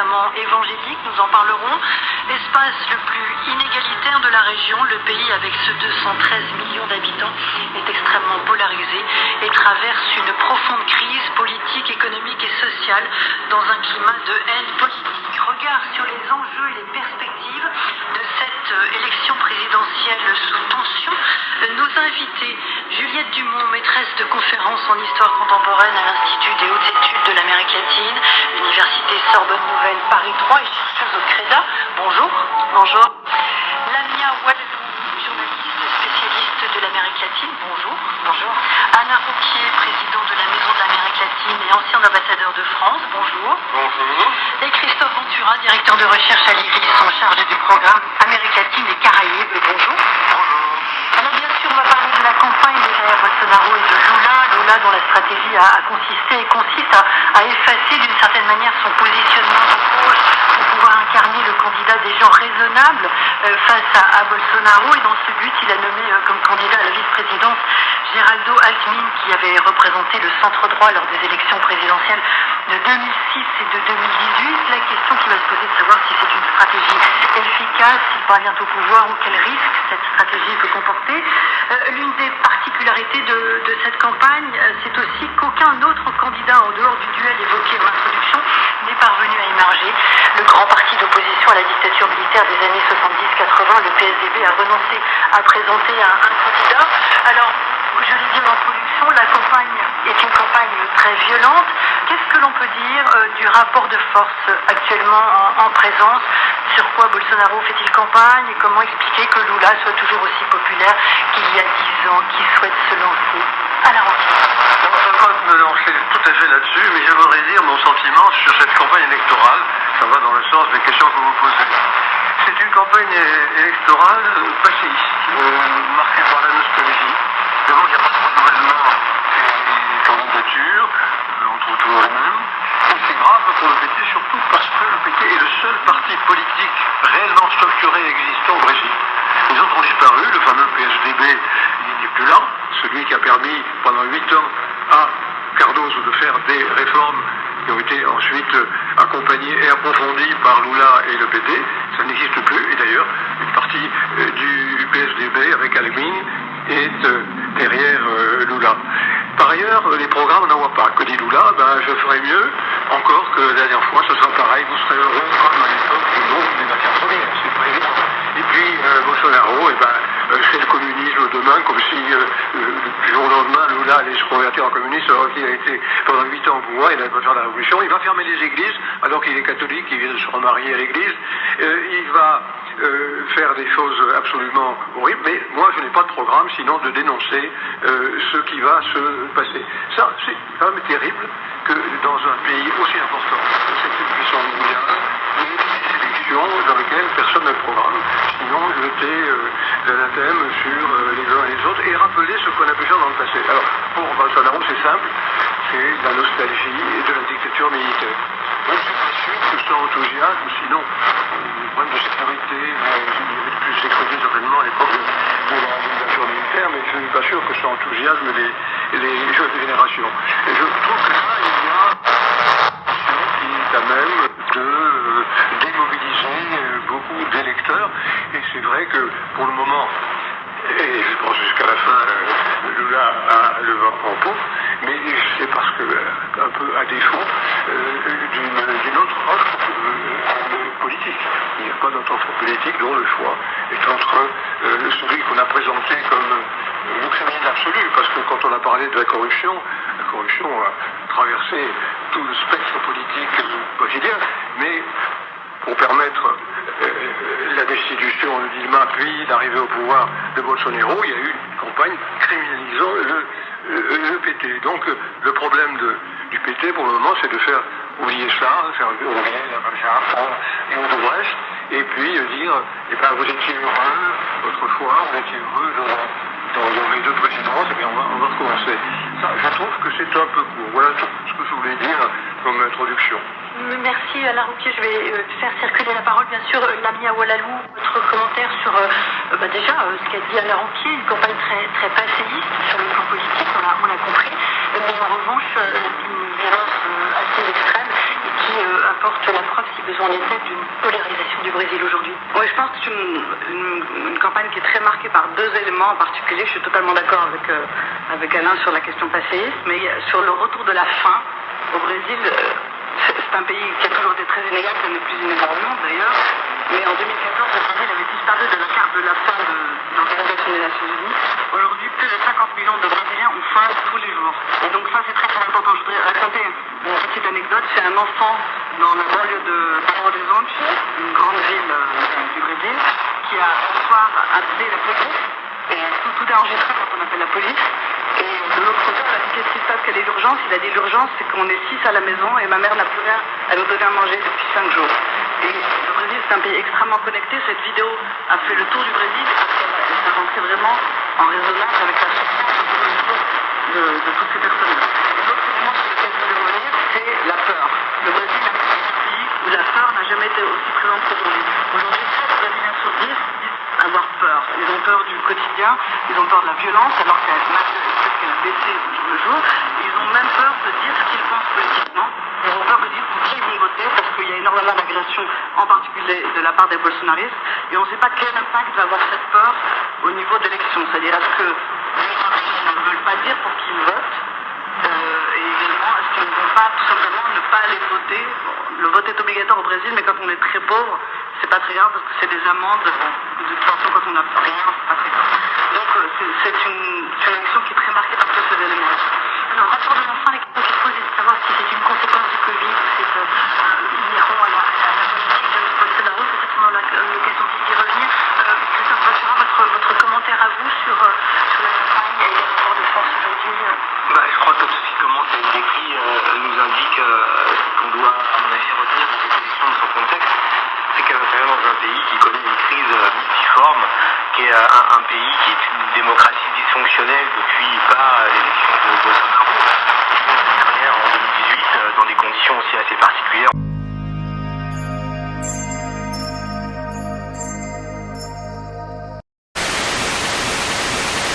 notamment évangéliques, nous en parlerons. L'espace le plus inégalitaire de la région, le pays avec ses 213 millions d'habitants, est extrêmement polarisé et traverse une profonde crise politique, économique et sociale dans un climat de haine politique. Regard sur les enjeux et les perspectives de cette élection présidentielle sous tension. Nos invités, Juliette Dumont, maîtresse de conférences en histoire contemporaine à l'Institut des hautes études de l'Amérique latine, Université Sorbonne Nouvelle Paris 3 et chercheuse au CREDA. Bonjour. Bonjour. Lamia Ouadalou, journaliste spécialiste de l'Amérique latine. Bonjour. Bonjour. Anna Rouquier, président de la Maison de l'Amérique latine et ancien ambassadeur de France. Bonjour. Bonjour. Et Christophe Ventura, directeur de recherche à l'IRIS, en charge du programme Amérique latine et Caraïbes. Bonjour. Bonjour. Alors bien sûr, on va parler de la campagne de Jair Bolsonaro et de Lula dont la stratégie consiste à effacer d'une certaine manière son positionnement de gauche pour pouvoir incarner le candidat des gens raisonnables face à Bolsonaro. Et dans ce but, il a nommé comme candidat à la vice-présidence Geraldo Alckmin, qui avait représenté le centre-droit lors des élections présidentielles de 2006 et de 2018. La question qui va se poser est de savoir si c'est une stratégie efficace, s'il parvient au pouvoir ou quel risque cette stratégie peut comporter. L'une des particularités de cette campagne, c'est aussi qu'aucun autre candidat en dehors du duel évoqué en introduction n'est parvenu à émerger. Le grand parti d'opposition à la dictature militaire des années 70-80, le PSDB, a renoncé à présenter un candidat. Alors, je l'ai dit en introduction, la campagne est une campagne très violente. Qu'est-ce que l'on peut dire du rapport de force actuellement en présence? Sur quoi Bolsonaro fait-il campagne? Et comment expliquer que Lula soit toujours aussi populaire qu'il y a 10 ans, qu'il souhaite se lancer à la rentrée? Je ne vais pas me lancer tout à fait là-dessus, mais je voudrais dire mon sentiment sur cette campagne électorale. Ça va dans le sens des questions que vous posez. C'est une campagne électorale passéiste, marquée par la nostalgie. D'abord, il n'y a pas de renouvellement des candidatures, on trouve toujours les mêmes. Et c'est grave pour le PT, surtout parce que le PT est le seul parti politique réellement structuré existant au Brésil. Les autres ont disparu, le fameux PSDB, il n'est plus là, celui qui a permis pendant 8 ans à Cardoso de faire des réformes qui ont été ensuite accompagnées et approfondies par Lula et le PT, ça n'existe plus. Et d'ailleurs, une partie du PSDB avec Alckmin est derrière Lula. Par ailleurs, les programmes n'en voient pas. Que dit Lula? Je ferai mieux encore que la dernière fois, ce sera pareil, vous serez heureux comme à l'époque du monde des matières premières, c'est pas évident. Et puis Bolsonaro, c'est le communisme demain, comme si du jour au lendemain Lula allait se convertir en communiste alors qu'il a été pendant 8 ans au pouvoir, il n'allait pas faire la révolution. Il va fermer les églises alors qu'il est catholique, il vient de se remarier à l'église. Il va faire des choses absolument horribles, mais moi je n'ai pas de programme sinon de dénoncer ce qui va se passer. Ça, c'est quand même terrible que dans un pays aussi important que cette puissance mondiale, il y ait des élections dans lesquelles personne n'a de programme, sinon jeter l'anathème sur les uns et les autres et rappeler ce qu'on a pu faire dans le passé. Alors, pour Bolsonaro, c'est simple, c'est la nostalgie et de la dictature militaire. Donc, je suis pas sûr que son enthousiasme, sinon, les problèmes de sécurité, il y avait plus de sécurité certainement à l'époque de la dictature militaire, mais je ne suis pas sûr que son enthousiasme les jeunes générations. Et je trouve que là, il y a qui est à même de démobiliser beaucoup d'électeurs, et c'est vrai que pour le moment, et je pense jusqu'à la fin, Lula a le vent en poupe, mais c'est parce que, un peu à défaut d'une autre offre politique. Il n'y a pas d'autre offre politique dont le choix est entre celui qu'on a présenté comme le criminel absolu, parce que quand on a parlé de la corruption a traversé tout le spectre politique brésilien, mais pour permettre la destitution de Dilma puis d'arriver au pouvoir de Bolsonaro, il y a eu une campagne criminalisant le PT. Donc le problème du PT pour le moment, c'est de faire oublier ça, faire oublier la Valja et tout le reste, et puis dire, vous étiez heureux autrefois, vous étiez heureux dans mes deux précédences, et bien on va recommencer. Ça, je trouve que c'est un peu court. Voilà tout ce que je voulais dire comme introduction. Merci Alain Rouquier, je vais faire circuler la parole bien sûr. Lamia Ouadalou, votre commentaire sur déjà ce qu'a dit Alain Rouquier, une campagne très passéiste sur le plan politique, on l'a compris, mais en revanche une violence assez extrême et qui qui apporte la preuve, si besoin en était, d'une polarisation du Brésil aujourd'hui. Oui, je pense que c'est une campagne qui est très marquée par deux éléments en particulier. Je suis totalement d'accord avec Alain sur la question passéiste, mais sur le retour de la faim au Brésil, c'est un pays qui a toujours été très inégal, c'est le plus inégal au monde d'ailleurs. Mais en 2014, le Brésil avait disparu de la carte de la faim de l'Organisation des Nations Unies. Aujourd'hui, plus de 50 millions de Brésiliens ont faim tous les jours. Et donc ça, c'est très très important. Je voudrais raconter une petite anecdote. C'est un enfant dans la banlieue de Belo Horizonte, une grande ville du Brésil, qui a ce soir appelé la police. Et tout est enregistré quand on appelle la police. Et de l'autre côté, on a dit qu'est-ce qui se passe, quelle est l'urgence? Il a dit l'urgence, c'est qu'on est 6 à la maison et ma mère n'a plus rien à nous donner à manger depuis 5 jours. Et le Brésil, c'est un pays extrêmement connecté. Cette vidéo a fait le tour du Brésil parce qu'elle rentrait vraiment en résonance avec la souffrance de toutes ces personnes-là. Et l'autre élément sur lequel je voulais revenir, c'est la peur. Le Brésil est un pays où la peur n'a jamais été aussi présente qu'aujourd'hui. Aujourd'hui, 7 Brésiliens sur 10 disent avoir peur. Ils ont peur du quotidien, ils ont peur de la violence alors qu'elle a baissé au jour le jour. Ils ont même peur de dire ce qu'ils pensent politiquement. Ils ont peur de dire pour qui ils vont voter parce qu'il y a énormément d'agressions, en particulier de la part des bolsonaristes. Et on ne sait pas quel impact va avoir cette peur au niveau d'élection. C'est-à-dire est-ce que les gens ne veulent pas dire pour qui ils votent et également est-ce qu'ils ne vont pas tout simplement ne pas aller voter. Bon, le vote est obligatoire au Brésil, mais quand on est très pauvre, c'est pas très grave parce que c'est des amendes. De toute façon, quand on n'a rien, c'est pas très grave. Donc c'est une élection qui est très marquée par tous ces éléments. Alors, rapport de l'enfant, la question qui se pose est de savoir si c'est une conséquence du Covid ou c'est inhérent à la politique de Bolsonaro. C'est certainement l'occasion d'y revenir. Christophe Bachara, votre commentaire à vous sur la campagne et les rapports de force aujourd'hui Je crois que tout ce qui commence à être décrit nous indique qu'on doit, à mon avis, retenir cette élection de son contexte. C'est qu'elle intervient dans un pays qui connaît une crise multiforme, qui est un pays qui est une démocratie dysfonctionnelle depuis pas l'élection de Bolsonaro, dernière en 2018, dans des conditions aussi assez